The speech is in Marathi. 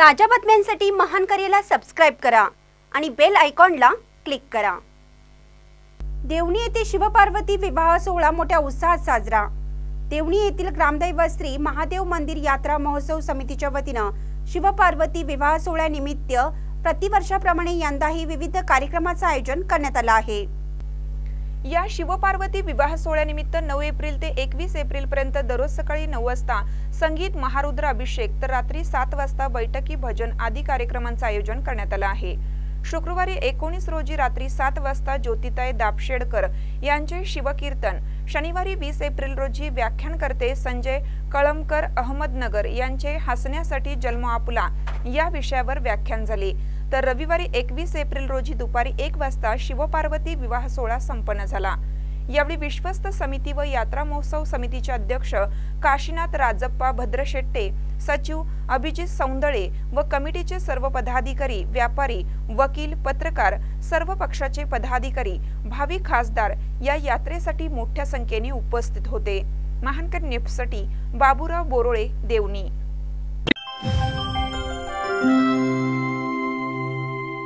ताज्या बातम्यांसाठी महान करेला सबस्क्राइब करा आणि बेल आयकॉनला क्लिक करा। देवणी येथे शिवपार्वती विवाह सोहळा मोठ्या उत्साहात साजरा। देवणी येथील ग्रामदैवत श्री महादेव मंदिर यात्रा महोत्सव समितीच्या वतीने शिवपार्वती विवाह सोहळ्यानिमित्त प्रतिवर्षाप्रमाणे यंदाही विविध कार्यक्रमांचे आयोजन करण्यात आले आहे। या शिवपार्वती विवाह सोहळ्यानिमित्त 9 एप्रिल ते 21 एप्रिल पर्यंत दररोज सकाळी 9 वाजता संगीत महारुद्र अभिषेक तर रात्री 7 वाजता बैठकी भजन आदी कार्यक्रमांचे आयोजन करण्यात आले आहे। शुक्रवारी 19 रोजी रात्री 7 वाजता ज्योतिताई दापशेडकर यांचे शिवकीर्तन, शनिवारी 20 एप्रिल रोजी व्याख्यानकर्ते संजय कळमकर अहमदनगर यांचे हसण्यासाठी जन्म आपुला या विषयावर व्याख्यान झाले, तर रविवारी 21 एप्रिल रोजी दुपारी 1 वाजता शिवपार्वती विवाह सोहळा संपन्न झाला। यावेळी विश्वस्त समिती व यात्रा महोत्सव समितीचे अध्यक्ष काशीनाथ राजप्पा भद्रशेट्टे, सचिव अभिजित सौंदळे व कमिटीचे सर्व पदाधिकारी, व्यापारी, वकील, पत्रकार, सर्व पक्षाचे पदाधिकारी, भावी खासदार या यात्रेसाठी मोठ्या संख्येने उपस्थित होते। महानकर न्यूजसाठी बाबूराव बोरोळे, देवणी।